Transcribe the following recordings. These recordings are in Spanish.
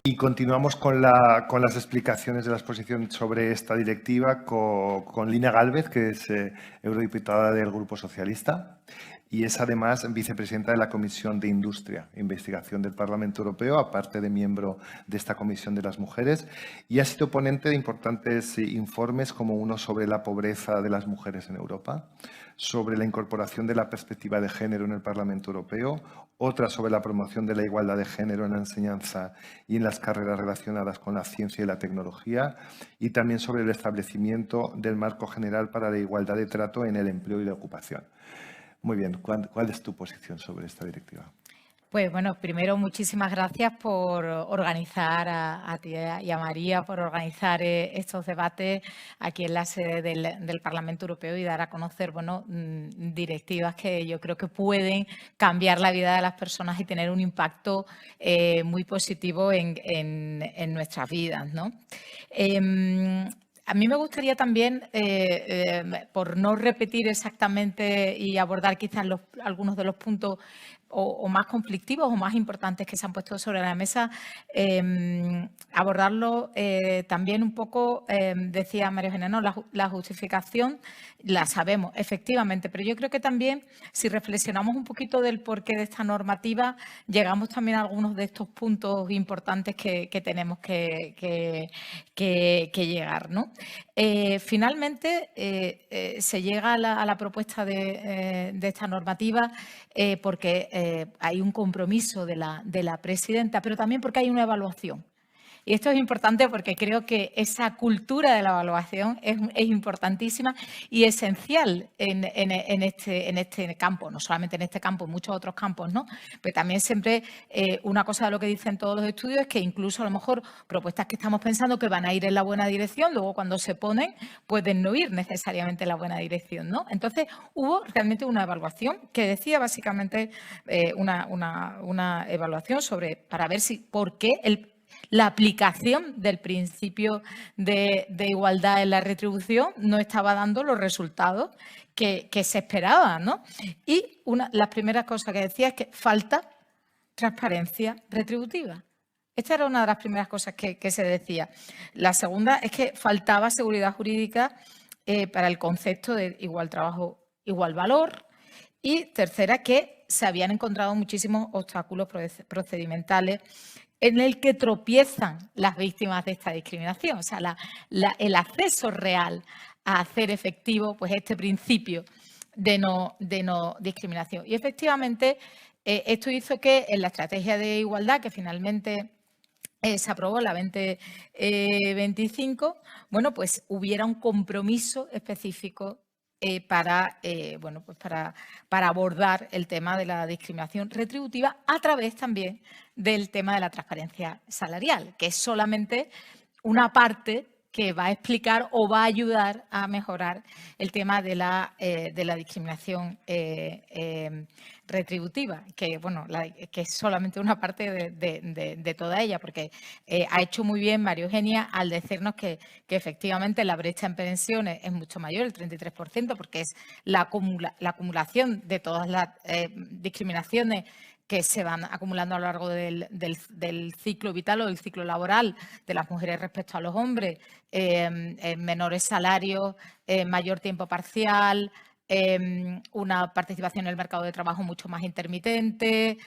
Y continuamos con las explicaciones de la exposición sobre esta directiva con Lina Gálvez, que es eurodiputada del Grupo Socialista y es además vicepresidenta de la Comisión de Industria e Investigación del Parlamento Europeo, aparte de miembro de esta Comisión de las Mujeres, y ha sido ponente de importantes informes como uno sobre la pobreza de las mujeres en Europa, sobre la incorporación de la perspectiva de género en el Parlamento Europeo, otra sobre la promoción de la igualdad de género en la enseñanza y en las carreras relacionadas con la ciencia y la tecnología, y también sobre el establecimiento del marco general para la igualdad de trato en el empleo y la ocupación. Muy bien, ¿cuál es tu posición sobre esta directiva? Pues bueno, primero muchísimas gracias por organizar a ti y a María, por organizar estos debates aquí en la sede del Parlamento Europeo y dar a conocer directivas que yo creo que pueden cambiar la vida de las personas y tener un impacto muy positivo en nuestras vidas, ¿no? A mí me gustaría también, por no repetir exactamente y abordar quizás algunos de los puntos o más conflictivos o más importantes que se han puesto sobre la mesa, abordarlo también un poco, decía María Eugenia, ¿no? La justificación la sabemos, efectivamente, pero yo creo que también si reflexionamos un poquito del porqué de esta normativa, llegamos también a algunos de estos puntos importantes que tenemos que llegar, ¿no? Finalmente, se llega a la propuesta de esta normativa porque hay un compromiso de la presidenta, pero también porque hay una evaluación. Y esto es importante porque creo que esa cultura de la evaluación es importantísima y esencial en este campo, no solamente en este campo, en muchos otros campos, ¿no? Pero también siempre una cosa de lo que dicen todos los estudios es que incluso a lo mejor propuestas que estamos pensando que van a ir en la buena dirección, luego cuando se ponen pueden no ir necesariamente en la buena dirección, ¿no? Entonces hubo realmente una evaluación que decía básicamente una evaluación para ver por qué la aplicación del principio de igualdad en la retribución no estaba dando los resultados que se esperaban, ¿no? Y las primeras cosas que decía es que falta transparencia retributiva. Esta era una de las primeras cosas que se decía. La segunda es que faltaba seguridad jurídica para el concepto de igual trabajo, igual valor. Y tercera, que se habían encontrado muchísimos obstáculos procedimentales en el que tropiezan las víctimas de esta discriminación. O sea, el acceso real a hacer efectivo pues, este principio de no discriminación. Y efectivamente, esto hizo que en la estrategia de igualdad, que finalmente se aprobó la 2025, bueno, pues hubiera un compromiso específico para abordar el tema de la discriminación retributiva a través también del tema de la transparencia salarial, que es solamente una parte que va a explicar o va a ayudar a mejorar el tema de la discriminación retributiva, que que es solamente una parte de toda ella, porque ha hecho muy bien María Eugenia al decirnos que efectivamente la brecha en pensiones es mucho mayor, el 33%, porque es la acumulación de todas las discriminaciones que se van acumulando a lo largo del ciclo vital o del ciclo laboral de las mujeres respecto a los hombres, menores salarios, mayor tiempo parcial, una participación en el mercado de trabajo mucho más intermitente,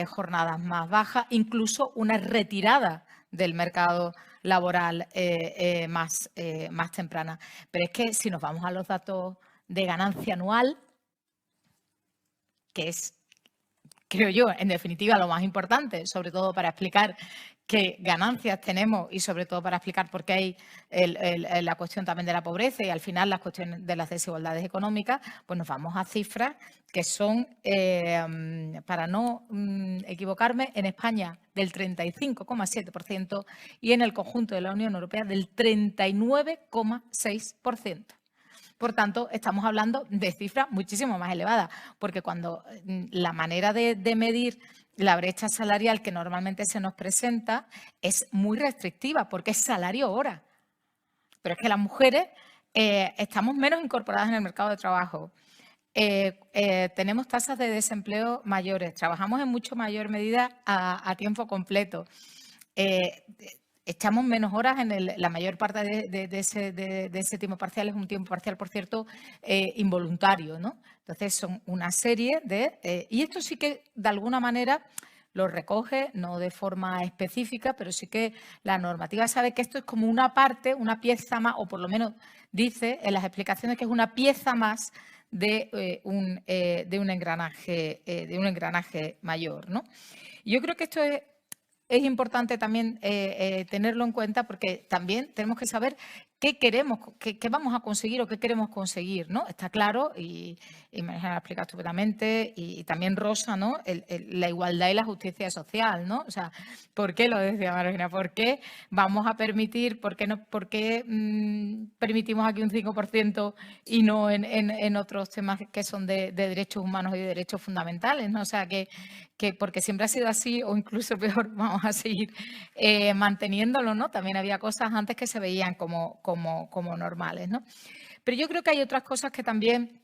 jornadas más bajas, incluso una retirada del mercado laboral más temprana. Pero es que si nos vamos a los datos de ganancia anual, que es, creo yo, en definitiva, lo más importante, sobre todo para explicar qué ganancias tenemos y sobre todo para explicar por qué hay la cuestión también de la pobreza y al final las cuestiones de las desigualdades económicas, pues nos vamos a cifras que son, para no equivocarme, en España del 35,7% y en el conjunto de la Unión Europea del 39,6%. Por tanto, estamos hablando de cifras muchísimo más elevadas, porque cuando la manera de medir la brecha salarial que normalmente se nos presenta es muy restrictiva, porque es salario-hora. Pero es que las mujeres estamos menos incorporadas en el mercado de trabajo. Tenemos tasas de desempleo mayores, trabajamos en mucho mayor medida a tiempo completo. echamos menos horas la mayor parte de ese tiempo parcial es un tiempo parcial, por cierto, involuntario, ¿no? Entonces, son una serie de... y esto sí que, de alguna manera, lo recoge, no de forma específica, pero sí que la normativa sabe que esto es como una parte, una pieza más, o por lo menos dice en las explicaciones que es una pieza más de un engranaje mayor, ¿no? Yo creo que esto es importante también tenerlo en cuenta porque también tenemos que saber qué queremos, qué vamos a conseguir o qué queremos conseguir, ¿no? Está claro, y María lo ha explicado estupendamente, y también Rosa, ¿no? La igualdad y la justicia social, ¿no? O sea, ¿por qué lo decía María? ¿Por qué vamos a permitir, por qué permitimos aquí un 5% y no en otros temas que son de derechos humanos y de derechos fundamentales, ¿no? O sea, que porque siempre ha sido así o incluso peor, vamos a seguir manteniéndolo, ¿no? También había cosas antes que se veían como normales, ¿no? Pero yo creo que hay otras cosas que también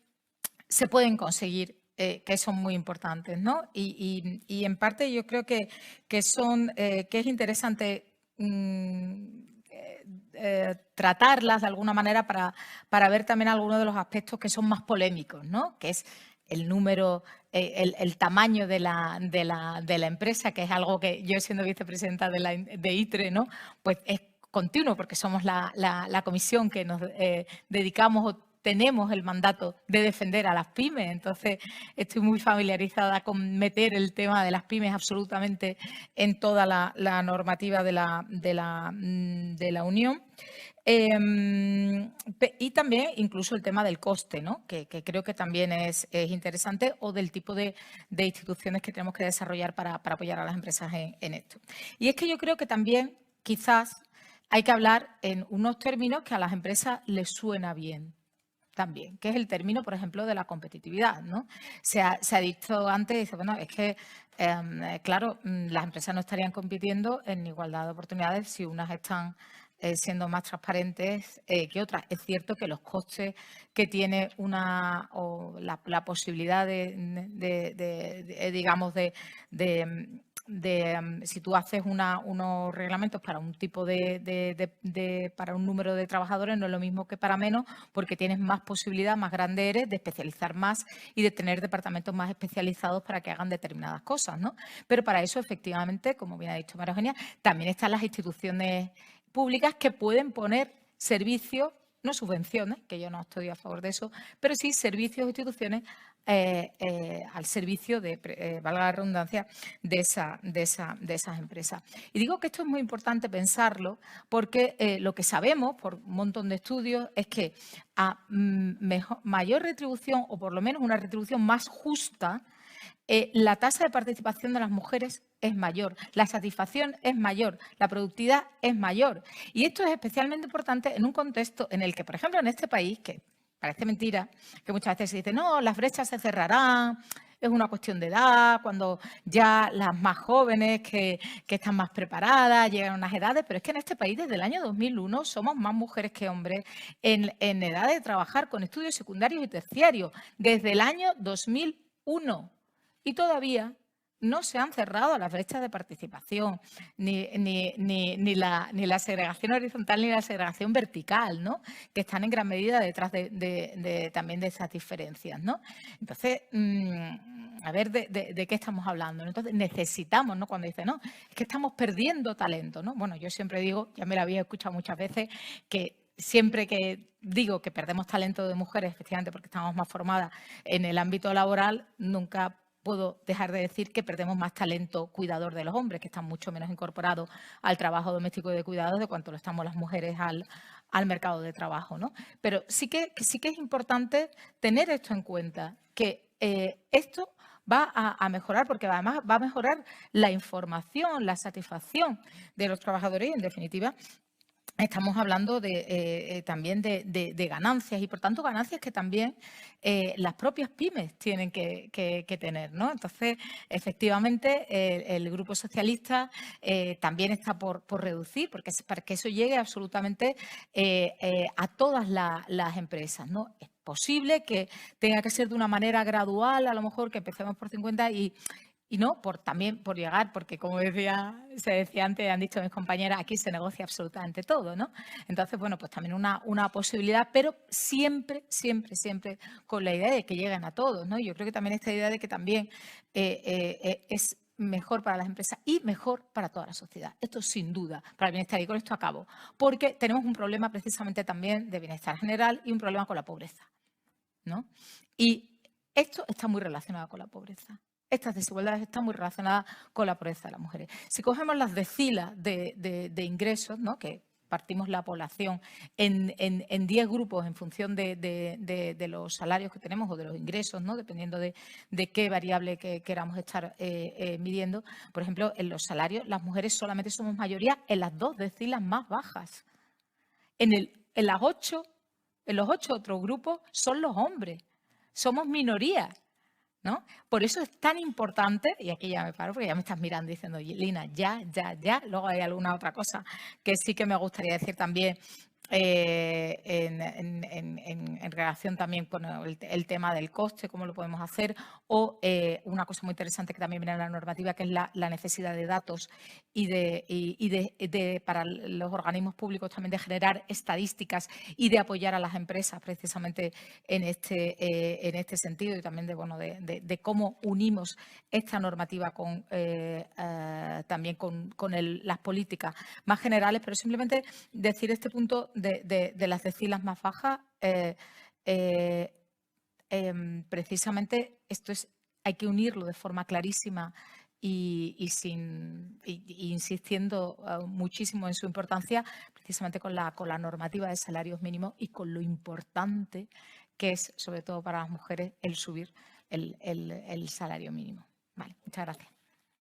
se pueden conseguir que son muy importantes, ¿no? Y en parte yo creo que es interesante tratarlas de alguna manera para ver también algunos de los aspectos que son más polémicos, ¿no? Que es el número, el tamaño de la empresa, que es algo que yo, siendo vicepresidenta de ITRE, ¿no? Pues es continuo, porque somos la comisión que nos dedicamos o tenemos el mandato de defender a las pymes. Entonces, estoy muy familiarizada con meter el tema de las pymes absolutamente en toda la normativa de la Unión. Y también incluso el tema del coste, ¿no? que creo que también es interesante, o del tipo de instituciones que tenemos que desarrollar para apoyar a las empresas en esto. Y es que yo creo que también quizás hay que hablar en unos términos que a las empresas les suena bien también, que es el término, por ejemplo, de la competitividad, ¿no? Se ha dicho antes, dice, bueno, es que, claro, las empresas no estarían compitiendo en igualdad de oportunidades si unas están siendo más transparentes que otras. Es cierto que los costes que tiene la posibilidad digamos, si tú haces unos reglamentos para un tipo para un número de trabajadores, no es lo mismo que para menos, porque tienes más posibilidad, más grande eres de especializar más y de tener departamentos más especializados para que hagan determinadas cosas, ¿no? Pero para eso, efectivamente, como bien ha dicho María Eugenia, también están las instituciones públicas que pueden poner servicios, no subvenciones, que yo no estoy a favor de eso, pero sí servicios o instituciones al servicio valga la redundancia, de esas empresas. Y digo que esto es muy importante pensarlo porque lo que sabemos por un montón de estudios es que a mayor retribución, o por lo menos una retribución más justa, la tasa de participación de las mujeres es mayor, la satisfacción es mayor, la productividad es mayor. Y esto es especialmente importante en un contexto en el que, por ejemplo, en este país, que parece mentira, que muchas veces se dice, no, las brechas se cerrarán, es una cuestión de edad, cuando ya las más jóvenes que están más preparadas llegan a unas edades, pero es que en este país desde el año 2001 somos más mujeres que hombres en edad de trabajar con estudios secundarios y terciarios, desde el año 2001. Y todavía no se han cerrado las brechas de participación, ni la segregación horizontal ni la segregación vertical, ¿no? Que están en gran medida detrás también de esas diferencias, ¿no? Entonces, a ver de qué estamos hablando, ¿no? Entonces, necesitamos, ¿no? Cuando dice, no, es que estamos perdiendo talento, ¿no? Bueno, yo siempre digo, ya me lo había escuchado muchas veces, que siempre que digo que perdemos talento de mujeres, efectivamente, porque estamos más formadas en el ámbito laboral, nunca puedo dejar de decir que perdemos más talento cuidador de los hombres, que están mucho menos incorporados al trabajo doméstico y de cuidados de cuanto lo estamos las mujeres al mercado de trabajo, ¿no? Pero sí que es importante tener esto en cuenta, que esto va a mejorar, porque además va a mejorar la información, la satisfacción de los trabajadores y, en definitiva, estamos hablando también de ganancias, y por tanto ganancias que también las propias pymes tienen que tener, ¿no? Entonces, efectivamente, el Grupo Socialista también está por reducir, porque para que eso llegue absolutamente a todas las empresas, ¿no? Es posible que tenga que ser de una manera gradual, a lo mejor que empecemos por 50 Y no también por llegar, porque como se decía antes, han dicho mis compañeras, aquí se negocia absolutamente todo, ¿no? Entonces, bueno, pues también una posibilidad, pero siempre, siempre, siempre con la idea de que lleguen a todos, ¿no? Yo creo que también esta idea de que también es mejor para las empresas y mejor para toda la sociedad. Esto sin duda, para el bienestar. Y con esto acabo. Porque tenemos un problema precisamente también de bienestar general y un problema con la pobreza, ¿no? Y esto está muy relacionado con la pobreza. Estas desigualdades están muy relacionadas con la pobreza de las mujeres. Si cogemos las decilas de ingresos, ¿no? Que partimos la población en 10 grupos en función de los salarios que tenemos o de los ingresos, ¿no? Dependiendo de qué variable que queramos estar midiendo. Por ejemplo, en los salarios las mujeres solamente somos mayoría en las 2 decilas más bajas. En los 8 otros grupos son los hombres. Somos minorías, ¿no? Por eso es tan importante, y aquí ya me paro porque ya me estás mirando diciendo, Lina, ya. Luego hay alguna otra cosa que sí que me gustaría decir también en relación también con el tema del coste, cómo lo podemos hacer, o una cosa muy interesante que también viene en la normativa, que es la necesidad de datos y para los organismos públicos también de generar estadísticas y de apoyar a las empresas precisamente en este sentido y también de cómo unimos esta normativa también con las políticas más generales, pero simplemente decir este punto de las decilas más bajas, precisamente esto hay que unirlo de forma clarísima y insistiendo muchísimo en su importancia, precisamente con la normativa de salarios mínimos y con lo importante que es, sobre todo para las mujeres, el subir el salario mínimo. Vale, muchas gracias.